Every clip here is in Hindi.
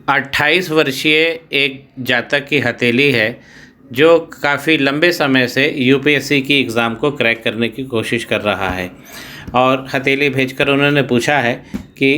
28 वर्षीय एक जातक की हथेली है जो काफ़ी लंबे समय से यूपीएससी की एग्ज़ाम को क्रैक करने की कोशिश कर रहा है और हथेली भेजकर उन्होंने पूछा है कि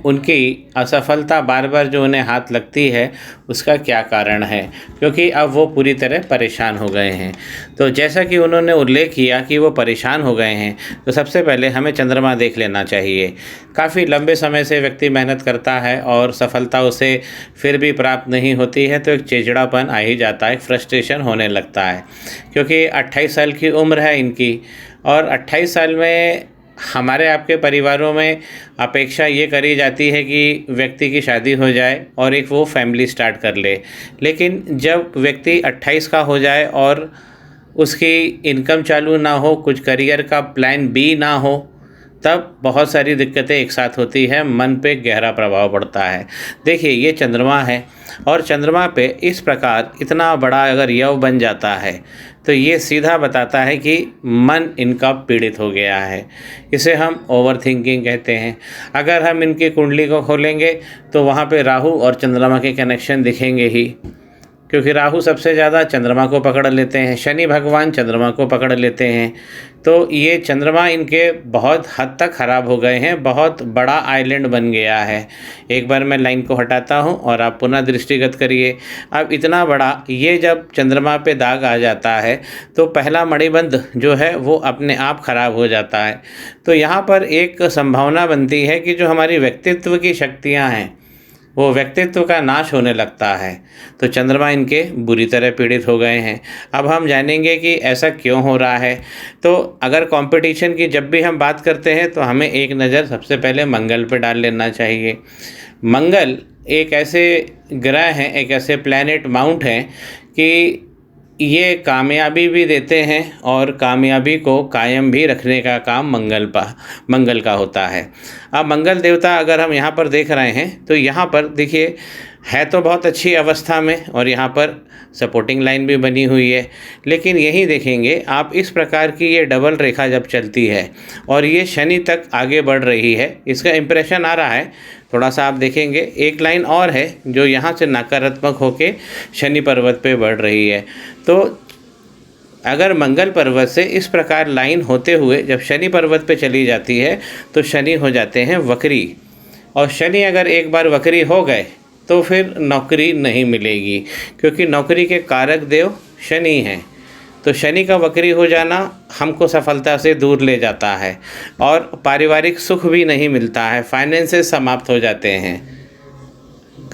उनकी असफलता बार बार जो उन्हें हाथ लगती है उसका क्या कारण है, क्योंकि अब वो पूरी तरह परेशान हो गए हैं। तो जैसा कि उन्होंने उल्लेख किया कि वो परेशान हो गए हैं, तो सबसे पहले हमें चंद्रमा देख लेना चाहिए। काफ़ी लंबे समय से व्यक्ति मेहनत करता है और सफलता उसे फिर भी प्राप्त नहीं होती है, तो एक चिड़चिड़ापन आ ही जाता है, फ्रस्ट्रेशन होने लगता है। क्योंकि 28 साल की उम्र है इनकी और 28 साल में हमारे आपके परिवारों में अपेक्षा ये करी जाती है कि व्यक्ति की शादी हो जाए और एक वो फैमिली स्टार्ट कर ले। लेकिन जब व्यक्ति 28 का हो जाए और उसकी इनकम चालू ना हो, कुछ करियर का प्लान बी ना हो, तब बहुत सारी दिक्कतें एक साथ होती है, मन पे गहरा प्रभाव पड़ता है। देखिए, ये चंद्रमा है और चंद्रमा पे इस प्रकार इतना बड़ा अगर यव बन जाता है तो ये सीधा बताता है कि मन इनका पीड़ित हो गया है। इसे हम ओवर थिंकिंग कहते हैं। अगर हम इनकी कुंडली को खोलेंगे तो वहाँ पे राहु और चंद्रमा के कनेक्शन दिखेंगे ही, क्योंकि राहु सबसे ज़्यादा चंद्रमा को पकड़ लेते हैं, शनि भगवान चंद्रमा को पकड़ लेते हैं। तो ये चंद्रमा इनके बहुत हद तक ख़राब हो गए हैं, बहुत बड़ा आइलैंड बन गया है। एक बार मैं लाइन को हटाता हूँ और आप पुनः दृष्टिगत करिए। अब इतना बड़ा ये जब चंद्रमा पे दाग आ जाता है तो पहला मणिबंध जो है वो अपने आप ख़राब हो जाता है। तो यहाँ पर एक संभावना बनती है कि जो हमारी व्यक्तित्व की शक्तियाँ हैं वो व्यक्तित्व का नाश होने लगता है। तो चंद्रमा इनके बुरी तरह पीड़ित हो गए हैं। अब हम जानेंगे कि ऐसा क्यों हो रहा है। तो अगर कंपटीशन की जब भी हम बात करते हैं तो हमें एक नज़र सबसे पहले मंगल पर डाल लेना चाहिए। मंगल एक ऐसे ग्रह हैं, एक ऐसे प्लैनेट माउंट हैं कि ये कामयाबी भी देते हैं और कामयाबी को कायम भी रखने का काम मंगल का होता है। अब मंगल देवता अगर हम यहाँ पर देख रहे हैं तो यहाँ पर देखिए है तो बहुत अच्छी अवस्था में और यहाँ पर सपोर्टिंग लाइन भी बनी हुई है। लेकिन यही देखेंगे आप, इस प्रकार की ये डबल रेखा जब चलती है और ये शनि तक आगे बढ़ रही है, इसका इम्प्रेशन आ रहा है। थोड़ा सा आप देखेंगे एक लाइन और है जो यहाँ से नकारात्मक होके शनि पर्वत पे बढ़ रही है। तो अगर मंगल पर्वत से इस प्रकार लाइन होते हुए जब शनि पर्वत पे चली जाती है तो शनि हो जाते हैं वक्री, और शनि अगर एक बार वक्री हो गए तो फिर नौकरी नहीं मिलेगी, क्योंकि नौकरी के कारक देव शनि हैं। तो शनि का वक्री हो जाना हमको सफलता से दूर ले जाता है और पारिवारिक सुख भी नहीं मिलता है, फाइनेंसेस समाप्त हो जाते हैं,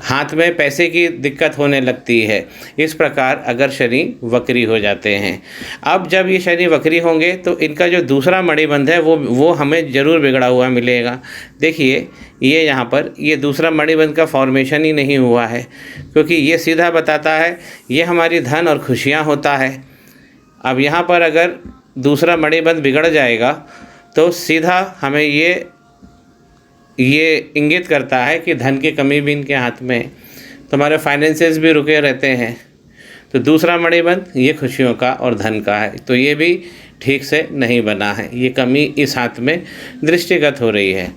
हाथ में पैसे की दिक्कत होने लगती है। इस प्रकार अगर शनि वक्री हो जाते हैं, अब जब ये शनि वक्री होंगे तो इनका जो दूसरा मणिबंध है वो हमें ज़रूर बिगड़ा हुआ मिलेगा। देखिए ये यहाँ पर ये दूसरा मणिबंध का फॉर्मेशन ही नहीं हुआ है, क्योंकि ये सीधा बताता है ये हमारी धन और खुशियाँ होता है। अब यहाँ पर अगर दूसरा मणिबंध बिगड़ जाएगा तो सीधा हमें ये इंगित करता है कि धन की कमी भी इनके हाथ में, तो हमारे फाइनेंसेस भी रुके रहते हैं। तो दूसरा मणिबंध ये खुशियों का और धन का है, तो ये भी ठीक से नहीं बना है, ये कमी इस हाथ में दृष्टिगत हो रही है।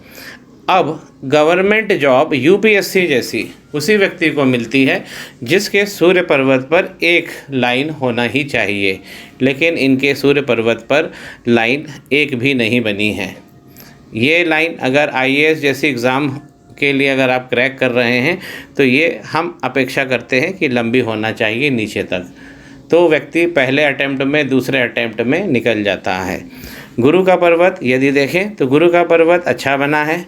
अब गवर्नमेंट जॉब यूपीएससी जैसी उसी व्यक्ति को मिलती है जिसके सूर्य पर्वत पर एक लाइन होना ही चाहिए, लेकिन इनके सूर्य पर्वत पर लाइन एक भी नहीं बनी है। ये लाइन अगर आईएएस जैसी एग्ज़ाम के लिए अगर आप क्रैक कर रहे हैं तो ये हम अपेक्षा करते हैं कि लंबी होना चाहिए नीचे तक, तो व्यक्ति पहले अटैम्प्ट में दूसरे अटैम्प्ट में निकल जाता है। गुरु का पर्वत यदि देखें तो गुरु का पर्वत अच्छा बना है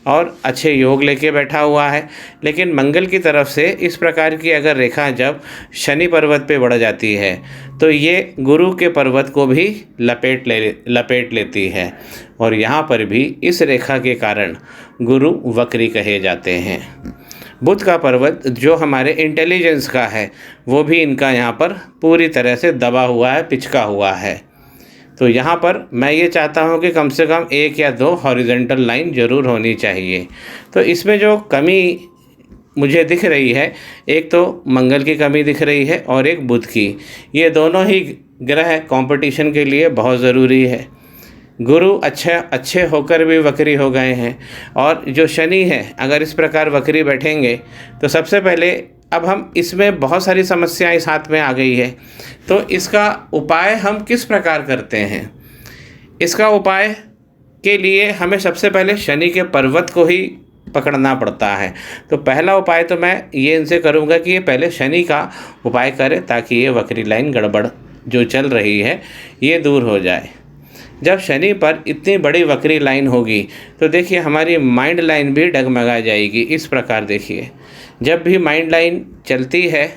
और अच्छे योग लेके बैठा हुआ है, लेकिन मंगल की तरफ से इस प्रकार की अगर रेखा जब शनि पर्वत पे बढ़ जाती है तो ये गुरु के पर्वत को भी लपेट लेती है, और यहाँ पर भी इस रेखा के कारण गुरु वक्री कहे जाते हैं। बुध का पर्वत जो हमारे इंटेलिजेंस का है वो भी इनका यहाँ पर पूरी तरह से दबा हुआ है, पिचका हुआ है। तो यहाँ पर मैं ये चाहता हूँ कि कम से कम 1 या 2 हॉरिजॉन्टल लाइन ज़रूर होनी चाहिए। तो इसमें जो कमी मुझे दिख रही है, एक तो मंगल की कमी दिख रही है और एक बुध की। ये दोनों ही ग्रह कंपटीशन के लिए बहुत ज़रूरी है। गुरु अच्छे होकर भी वक्री हो गए हैं, और जो शनि है अगर इस प्रकार वक्री बैठेंगे तो सबसे पहले अब हम इसमें बहुत सारी समस्याएं साथ में आ गई है। तो इसका उपाय हम किस प्रकार करते हैं? इसका उपाय के लिए हमें सबसे पहले शनि के पर्वत को ही पकड़ना पड़ता है। तो पहला उपाय तो मैं ये इनसे करूँगा कि ये पहले शनि का उपाय करें, ताकि ये वक्री लाइन गड़बड़ जो चल रही है ये दूर हो जाए। जब शनि पर इतनी बड़ी वक्री लाइन होगी तो देखिए हमारी माइंड लाइन भी डगमगा जाएगी। इस प्रकार देखिए, जब भी माइंड लाइन चलती है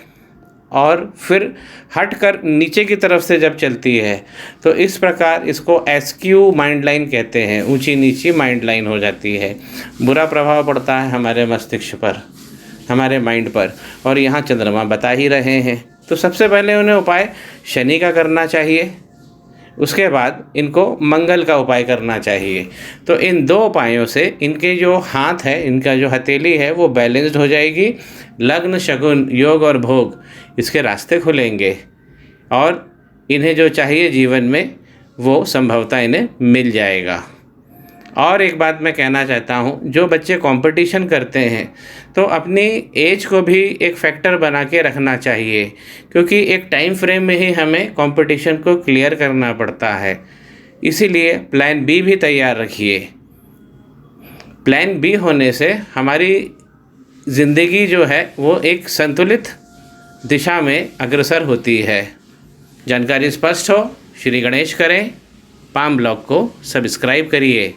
और फिर हटकर नीचे की तरफ से जब चलती है तो इस प्रकार इसको एस्क्यू माइंड लाइन कहते हैं, ऊंची नीची माइंड लाइन हो जाती है। बुरा प्रभाव पड़ता है हमारे मस्तिष्क पर, हमारे माइंड पर, और यहाँ चंद्रमा बता ही रहे हैं। तो सबसे पहले उन्हें उपाय शनि का करना चाहिए, उसके बाद इनको मंगल का उपाय करना चाहिए। तो इन दो उपायों से इनके जो हाथ है, इनका जो हथेली है वो बैलेंस्ड हो जाएगी। लग्न, शगुन, योग और भोग इसके रास्ते खुलेंगे और इन्हें जो चाहिए जीवन में वो संभवतः इन्हें मिल जाएगा। और एक बात मैं कहना चाहता हूँ, जो बच्चे कंपटीशन करते हैं तो अपनी एज को भी एक फैक्टर बना के रखना चाहिए, क्योंकि एक टाइम फ्रेम में ही हमें कंपटीशन को क्लियर करना पड़ता है। इसीलिए प्लान बी भी तैयार रखिए। प्लान बी होने से हमारी ज़िंदगी जो है वो एक संतुलित दिशा में अग्रसर होती है। जानकारी स्पष्ट हो? श्री गणेश करें। पाम ब्लॉग को सब्सक्राइब करिए।